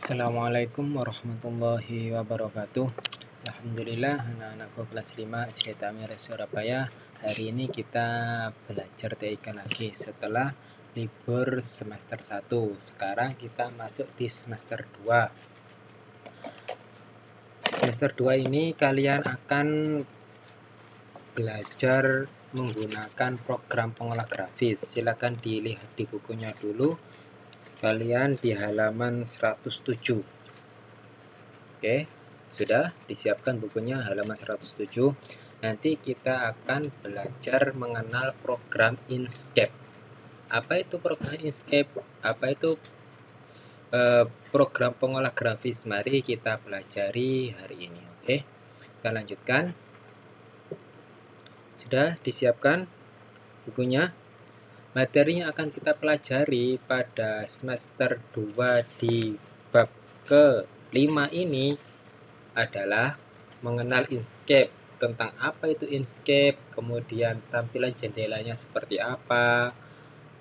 Assalamualaikum warahmatullahi wabarakatuh. Alhamdulillah, anak-anakku kelas 5 SD Tamir Surabaya. Hari ini kita belajar TIK lagi setelah libur semester 1. Sekarang kita masuk di semester 2. Semester 2 ini kalian akan belajar menggunakan program pengolah grafis. Silakan dilihat di bukunya dulu. Kalian di halaman 107. Oke, sudah disiapkan bukunya halaman 107. Nanti kita akan belajar mengenal program Inkscape. Apa itu program Inkscape? Apa itu program pengolah grafis? Mari kita pelajari hari ini. Oke, kita lanjutkan. Sudah disiapkan bukunya? Materi yang akan kita pelajari pada semester 2 di bab ke-5 ini adalah mengenal Inkscape, tentang apa itu Inkscape, kemudian tampilan jendelanya seperti apa,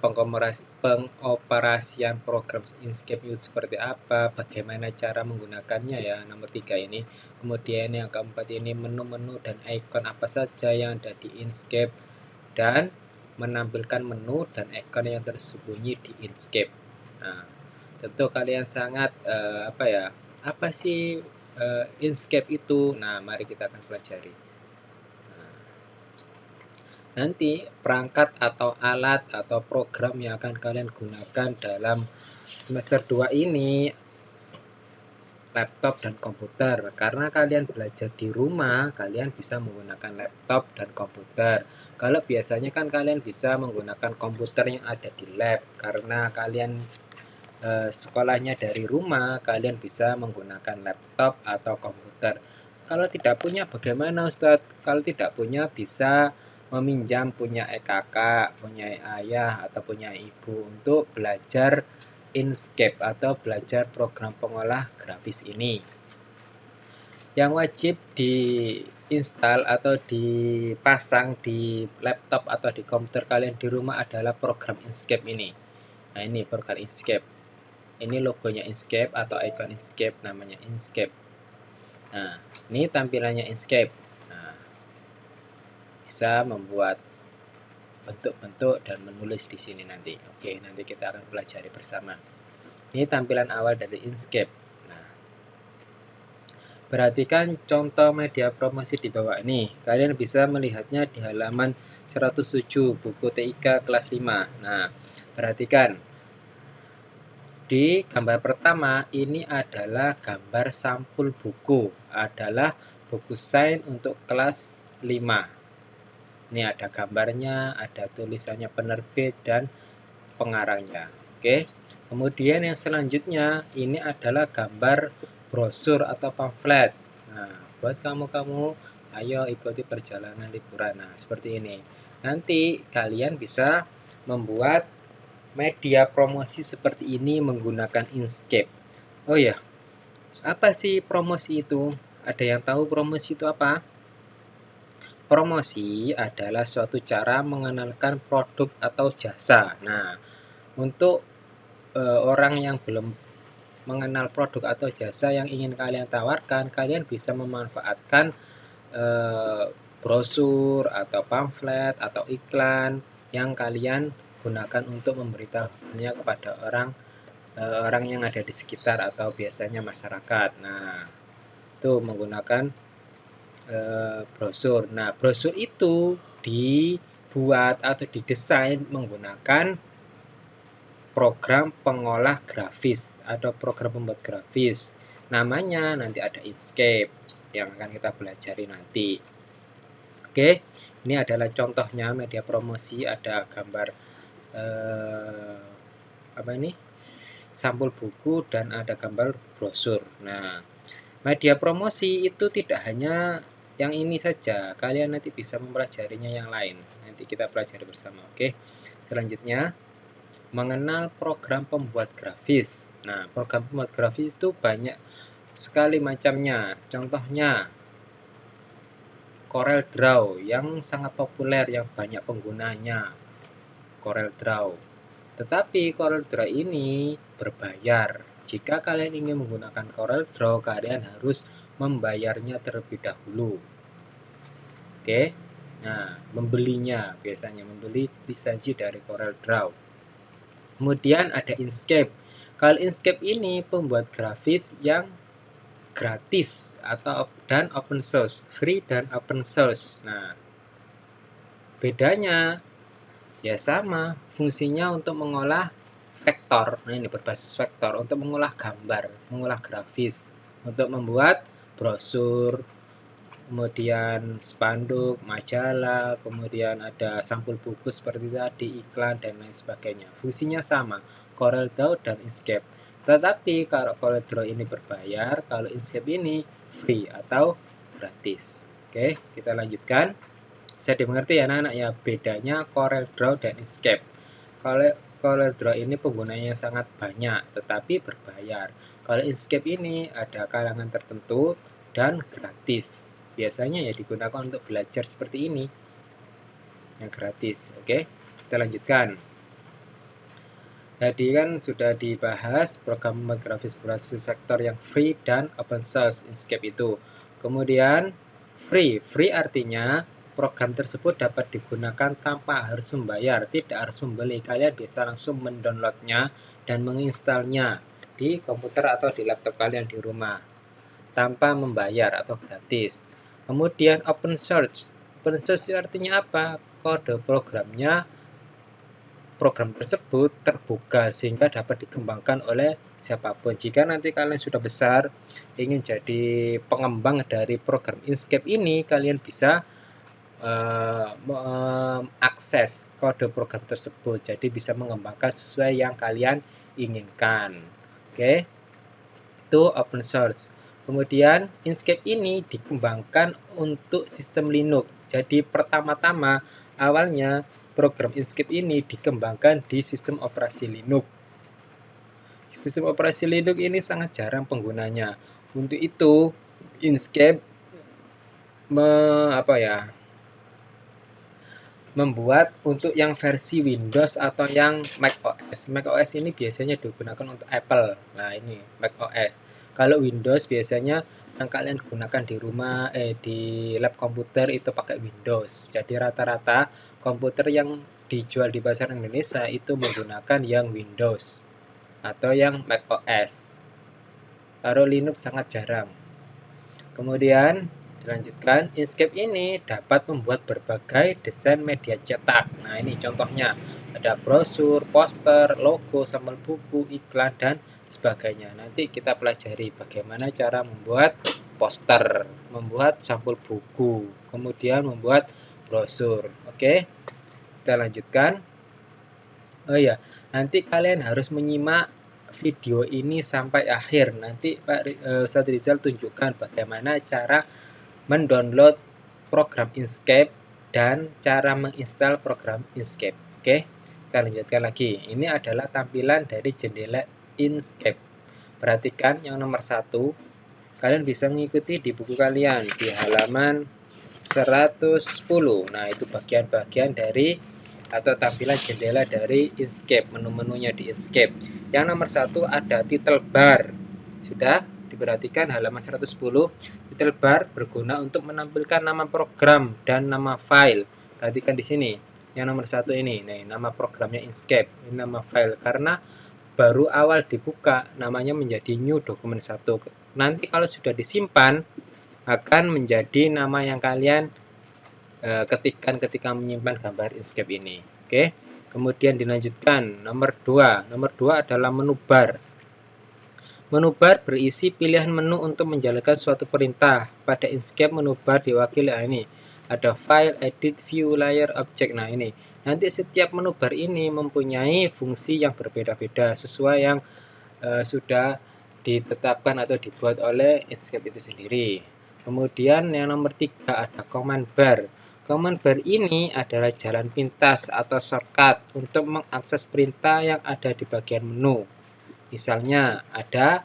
pengoperasian program Inkscape itu seperti apa, bagaimana cara menggunakannya ya, nomor 3 ini. Kemudian yang keempat ini menu-menu dan ikon apa saja yang ada di Inkscape, dan menampilkan menu dan ikon yang tersembunyi di Inkscape. Nah, tentu kalian sangat apa sih Inkscape itu? Nah, mari kita akan pelajari. Nanti perangkat atau alat atau program yang akan kalian gunakan dalam semester 2 ini laptop dan komputer. Karena kalian belajar di rumah, kalian bisa menggunakan laptop dan komputer. Kalau biasanya kan kalian bisa menggunakan komputer yang ada di lab. Karena kalian sekolahnya dari rumah, kalian bisa menggunakan laptop atau komputer. Kalau tidak punya bagaimana Ustadz? Kalau tidak punya bisa meminjam punya kakak, punya ayah, atau punya ibu untuk belajar Inkscape atau belajar program pengolah grafis ini. Yang wajib diinstal atau dipasang di laptop atau di komputer kalian di rumah adalah program Inkscape ini. Nah, ini program Inkscape. Ini logonya Inkscape atau ikon Inkscape, namanya Inkscape. Nah, ini tampilannya Inkscape. Nah, bisa membuat bentuk-bentuk dan menulis di sini nanti. Oke, nanti kita akan pelajari bersama. Ini tampilan awal dari Inkscape. Nah, perhatikan contoh media promosi di bawah ini. Kalian bisa melihatnya di halaman 107 buku TIK kelas 5. Nah, perhatikan. Di gambar pertama ini adalah gambar sampul buku, adalah buku sains untuk kelas 5. Ini ada gambarnya, ada tulisannya penerbit dan pengarangnya. Oke. Kemudian yang selanjutnya ini adalah gambar brosur atau pamflet. Nah, buat kamu-kamu ayo ikuti perjalanan liburan. Nah, seperti ini. Nanti kalian bisa membuat media promosi seperti ini menggunakan Inkscape. Oh ya, apa sih promosi itu? Ada yang tahu promosi itu apa? Promosi adalah suatu cara mengenalkan produk atau jasa. Nah, untuk orang yang belum mengenal produk atau jasa yang ingin kalian tawarkan, kalian bisa memanfaatkan brosur atau pamflet atau iklan yang kalian gunakan untuk memberitahunya kepada orang yang ada di sekitar atau biasanya masyarakat. Nah, itu menggunakan brosur. Nah, brosur itu dibuat atau didesain menggunakan program pengolah grafis atau program pembuat grafis. Namanya nanti ada Inkscape yang akan kita pelajari nanti. Oke, ini adalah contohnya media promosi, ada gambar sampul buku dan ada gambar brosur. Nah, media promosi itu tidak hanya yang ini saja, kalian nanti bisa mempelajarinya yang lain. Nanti kita pelajari bersama. Oke, selanjutnya mengenal program pembuat grafis. Nah, program pembuat grafis itu banyak sekali macamnya. Contohnya Corel Draw yang sangat populer, yang banyak penggunanya. Corel Draw. Tetapi Corel Draw ini berbayar. Jika kalian ingin menggunakan CorelDRAW, kalian harus membayarnya terlebih dahulu. Oke. Nah, membelinya biasanya membeli lisensi dari CorelDRAW. Kemudian ada Inkscape. Kalau Inkscape ini pembuat grafis yang gratis dan open source, free dan open source. Nah, bedanya ya sama, fungsinya untuk mengolah vektor. Nah, ini berbasis vektor untuk mengolah gambar, mengolah grafis, untuk membuat brosur, kemudian spanduk, majalah, kemudian ada sampul buku seperti tadi, iklan, dan lain sebagainya. Fungsinya sama, CorelDRAW dan Inkscape. Tetapi kalau CorelDRAW ini berbayar, kalau Inkscape ini free atau gratis. Oke, kita lanjutkan. Bisa dimengerti ya anak-anak ya, bedanya CorelDRAW dan Inkscape. CorelDRAW ini penggunanya sangat banyak, tetapi berbayar. Kalau Inkscape ini ada kalangan tertentu dan gratis. Biasanya ya digunakan untuk belajar seperti ini, yang gratis. Oke, kita lanjutkan. Tadi kan sudah dibahas program membuat grafis berbasis vektor yang free dan open source Inkscape itu. Kemudian free artinya program tersebut dapat digunakan tanpa harus membayar, tidak harus membeli. Kalian bisa langsung mendownloadnya dan menginstalnya di komputer atau di laptop kalian di rumah tanpa membayar atau gratis. Kemudian open source. Open source artinya apa? Kode programnya, program tersebut terbuka sehingga dapat dikembangkan oleh siapapun. Jika nanti kalian sudah besar ingin jadi pengembang dari program Inkscape ini, kalian bisa mengakses kode program tersebut, jadi bisa mengembangkan sesuai yang kalian inginkan. Oke, itu open source. Kemudian Inkscape ini dikembangkan untuk sistem Linux. Jadi pertama-tama awalnya program Inkscape ini dikembangkan di sistem operasi Linux. Sistem operasi Linux ini sangat jarang penggunanya. Untuk itu Inkscape membuat untuk yang versi Windows atau yang macOS. macOS ini biasanya digunakan untuk Apple. Nah, ini macOS. Kalau Windows biasanya yang kalian gunakan di rumah, di lab komputer itu pakai Windows. Jadi rata-rata komputer yang dijual di pasar Indonesia itu menggunakan yang Windows atau yang macOS. Kalau Linux sangat jarang. Kemudian dilanjutkan, Inkscape ini dapat membuat berbagai desain media cetak. Nah, ini contohnya. Ada brosur, poster, logo, sampul buku, iklan, dan sebagainya. Nanti kita pelajari bagaimana cara membuat poster, membuat sampul buku, kemudian membuat brosur. Oke, kita lanjutkan. Oh ya, nanti kalian harus menyimak video ini sampai akhir. Nanti Pak Ustadz Rizal tunjukkan bagaimana cara mendownload program Inkscape dan cara menginstal program Inkscape. Oke, kita lanjutkan lagi. Ini adalah tampilan dari jendela Inkscape. Perhatikan yang nomor 1. Kalian bisa mengikuti di buku kalian di halaman 110. Nah, itu bagian-bagian dari atau tampilan jendela dari Inkscape, menu-menunya di Inkscape. Yang nomor 1 ada title bar. Sudah diperhatikan halaman 110, title bar berguna untuk menampilkan nama program dan nama file. Perhatikan di sini, yang nomor 1 ini, nama programnya Inkscape, ini nama file, karena baru awal dibuka, namanya menjadi new dokumen 1. Nanti kalau sudah disimpan, akan menjadi nama yang kalian ketikkan ketika menyimpan gambar Inkscape ini. Oke, kemudian dilanjutkan, nomor 2. Nomor 2 adalah menu bar. Menu bar berisi pilihan menu untuk menjalankan suatu perintah. Pada Inkscape menu bar diwakili ini. Ada file, edit, view, layer, object. Nah, ini. Nanti setiap menu bar ini mempunyai fungsi yang berbeda-beda sesuai yang sudah ditetapkan atau dibuat oleh Inkscape itu sendiri. Kemudian yang nomor 3 ada command bar. Command bar ini adalah jalan pintas atau shortcut untuk mengakses perintah yang ada di bagian menu. Misalnya ada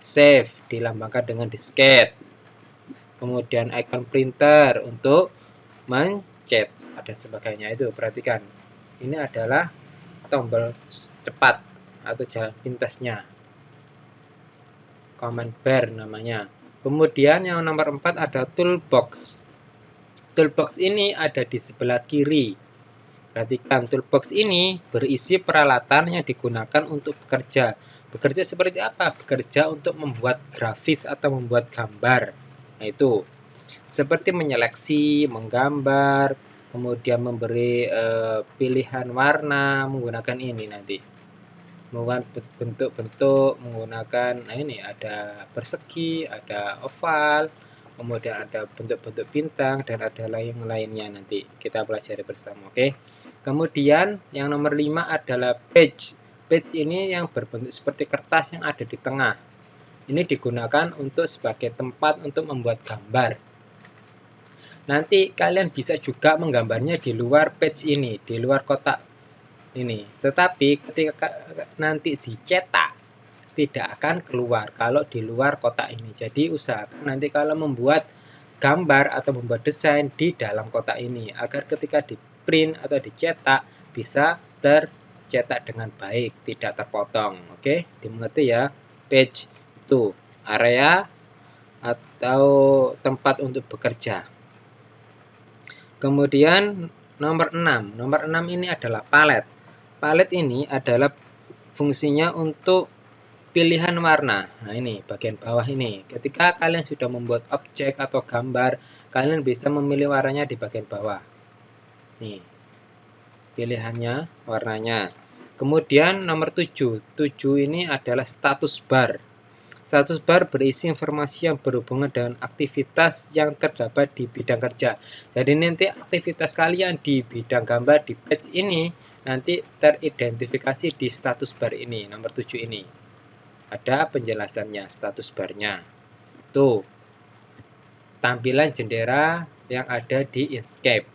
save dilambangkan dengan disket, kemudian icon printer untuk mencet dan sebagainya. Itu perhatikan, ini adalah tombol cepat atau jalan pintasnya. command bar namanya. Kemudian yang nomor 4 ada toolbox. Toolbox ini ada di sebelah kiri. Perhatikan, toolbox ini berisi peralatan yang digunakan untuk bekerja. Bekerja seperti apa? Bekerja untuk membuat grafis atau membuat gambar. Nah, itu seperti menyeleksi, menggambar, kemudian memberi pilihan warna menggunakan ini nanti. Menggunakan bentuk-bentuk menggunakan, nah ini ada persegi, ada oval, kemudian ada bentuk-bentuk bintang, dan ada lain-lainnya nanti kita pelajari bersama. Oke. Kemudian yang nomor 5 adalah page. Page ini yang berbentuk seperti kertas yang ada di tengah. Ini digunakan untuk sebagai tempat untuk membuat gambar. Nanti kalian bisa juga menggambarnya di luar page ini, di luar kotak ini. Tetapi ketika nanti dicetak tidak akan keluar kalau di luar kotak ini. Jadi usahakan nanti kalau membuat gambar atau membuat desain di dalam kotak ini agar ketika di print atau dicetak bisa tercetak dengan baik, tidak terpotong. Oke, dimengerti ya? Page itu area atau tempat untuk bekerja. Kemudian nomor 6. Nomor 6 ini adalah palet. Palet ini adalah fungsinya untuk pilihan warna. Nah, ini bagian bawah ini. Ketika kalian sudah membuat objek atau gambar, kalian bisa memilih warnanya di bagian bawah. Nih, pilihannya, warnanya. Kemudian nomor 7. 7 ini adalah status bar. Status bar berisi informasi yang berhubungan dengan aktivitas yang terdapat di bidang kerja. Jadi nanti aktivitas kalian di bidang gambar di page ini nanti teridentifikasi di status bar ini, nomor 7 ini. Ada penjelasannya, status barnya. Tuh, tampilan jendela yang ada di Inkscape.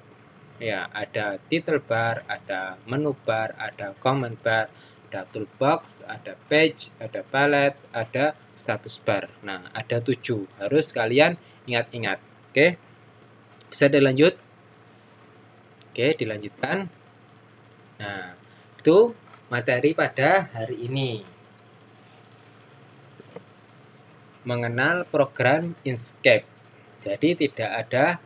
Ya, ada title bar, ada menu bar, ada command bar, ada toolbox, ada page, ada palette, ada status bar. Nah, ada 7. Harus kalian ingat-ingat. Oke. Bisa dilanjut? Oke, dilanjutkan. Nah, itu materi pada hari ini. Mengenal program Inkscape. Jadi tidak ada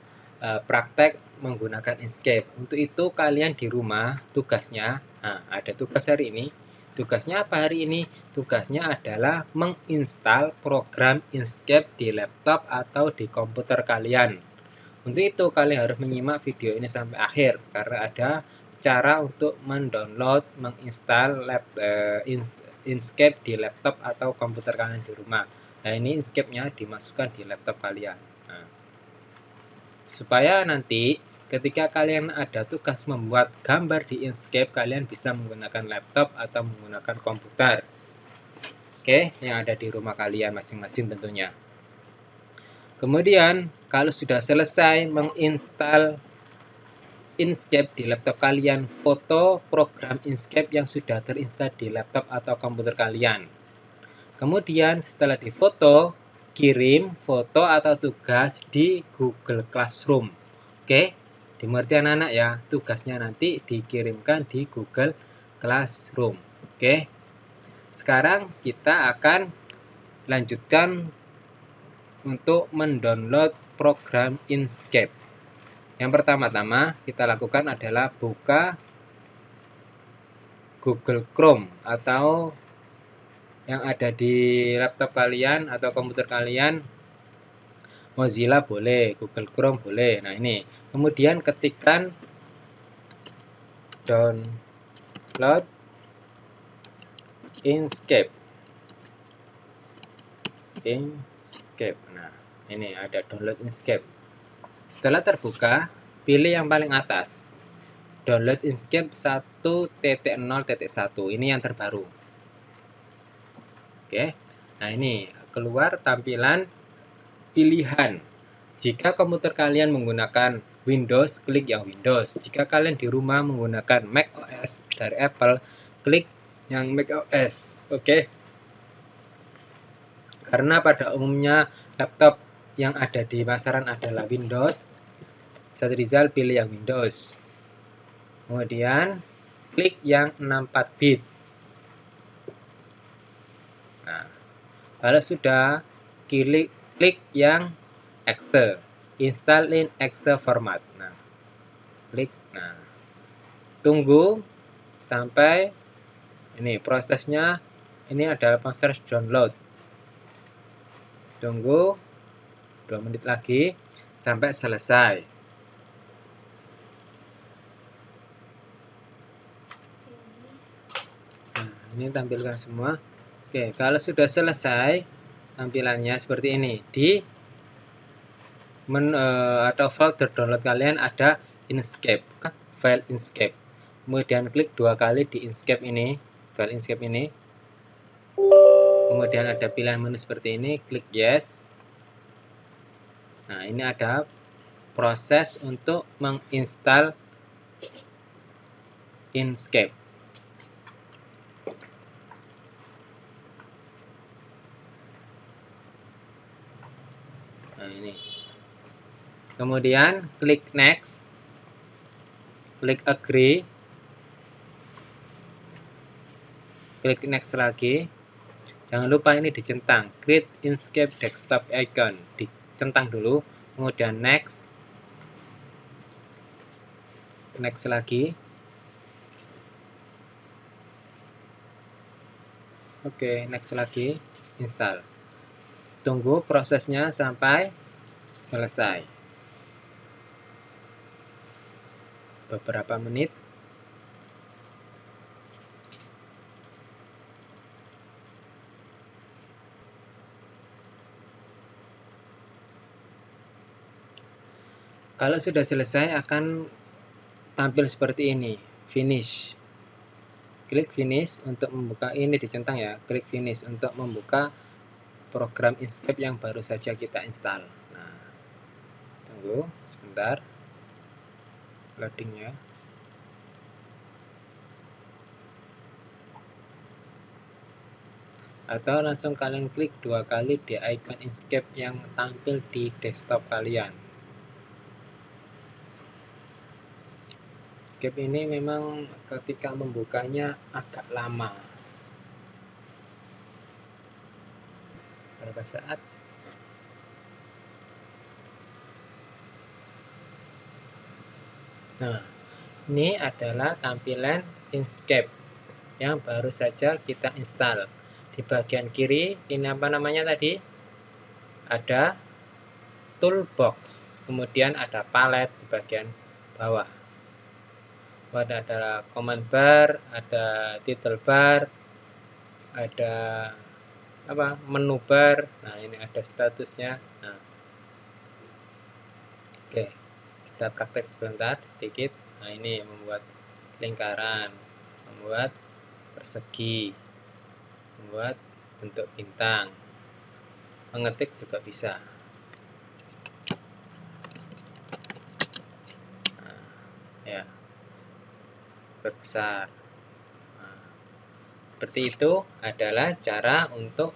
praktek menggunakan Inkscape. Untuk itu kalian di rumah tugasnya, nah, ada tugas hari ini. Tugasnya apa hari ini? Tugasnya adalah menginstal program Inkscape di laptop atau di komputer kalian. Untuk itu kalian harus menyimak video ini sampai akhir karena ada cara untuk mendownload, menginstal Inkscape di laptop atau komputer kalian di rumah. Nah, ini Inkscape-nya dimasukkan di laptop kalian. Nah, supaya nanti ketika kalian ada tugas membuat gambar di Inkscape, kalian bisa menggunakan laptop atau menggunakan komputer. Oke, yang ada di rumah kalian masing-masing tentunya. Kemudian, kalau sudah selesai menginstal Inkscape di laptop kalian, foto program Inkscape yang sudah terinstall di laptop atau komputer kalian. Kemudian setelah difoto, kirim foto atau tugas di Google Classroom. Oke, dimengerti anak-anak ya, tugasnya nanti dikirimkan di Google Classroom. Oke, sekarang kita akan lanjutkan untuk mendownload program Inkscape. Yang pertama-tama kita lakukan adalah buka Google Chrome atau yang ada di laptop kalian atau komputer kalian. Mozilla boleh, Google Chrome boleh. Nah, ini. Kemudian ketikkan download Inkscape. Nah, ini ada download Inkscape. Setelah terbuka, pilih yang paling atas. Download Inkscape 1.0.1. Ini yang terbaru. Oke. Nah, ini keluar tampilan pilihan. Jika komputer kalian menggunakan Windows, klik yang Windows. Jika kalian di rumah menggunakan Mac OS dari Apple, klik yang Mac OS. Oke. Karena pada umumnya laptop yang ada di pasaran adalah Windows, Ustaz Rizal pilih yang Windows. Kemudian klik yang 64 bit. Nah, Kalau sudah, klik yang exe, install in exe format. Nah, klik. Nah, tunggu sampai ini prosesnya. Ini adalah proses download. Tunggu 2 menit lagi sampai selesai. Nah, ini tampilkan semua. Oke, kalau sudah selesai tampilannya seperti ini. Di atau folder download kalian ada Inkscape, file Inkscape. Kemudian klik 2 kali di Inkscape ini, file Inkscape ini. Kemudian ada pilihan menu seperti ini, klik yes. Nah, ini ada proses untuk menginstal Inkscape. Nah, ini. Kemudian klik next, klik agree, klik next lagi. Jangan lupa ini dicentang, create Inkscape desktop icon, dicentang dulu, kemudian next lagi. Oke, next lagi, install. Tunggu prosesnya sampai selesai. Beberapa menit. Kalau sudah selesai akan tampil seperti ini, finish. Klik finish untuk membuka, ini dicentang ya, klik finish untuk membuka program Inkscape yang baru saja kita install. Nah, tunggu sebentar loadingnya. Atau langsung kalian klik 2 kali di icon Inkscape yang tampil di desktop kalian. Inkscape ini memang ketika membukanya agak lama, berapa saat. Nah, ini adalah tampilan Inkscape yang baru saja kita install. Di bagian kiri ini apa namanya tadi? Ada toolbox, kemudian ada palette di bagian bawah. Ada command bar, ada title bar, ada apa? Menu bar. Nah, ini ada statusnya. Nah, oke, kita praktek sebentar sedikit. Nah, ini membuat lingkaran, membuat persegi, membuat bentuk bintang, mengetik juga bisa. Nah, ya, berbesar. Nah, seperti itu adalah cara untuk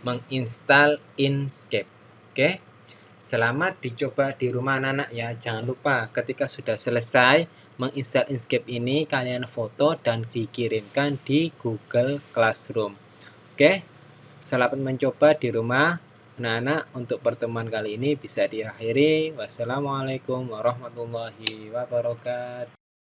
menginstal Inkscape. Oke, selamat dicoba di rumah anak-anak ya. Jangan lupa ketika sudah selesai menginstal Inkscape ini, kalian foto dan dikirimkan di Google Classroom. Oke, selamat mencoba di rumah anak-anak. Untuk pertemuan kali ini bisa diakhiri. Wassalamualaikum warahmatullahi wabarakatuh.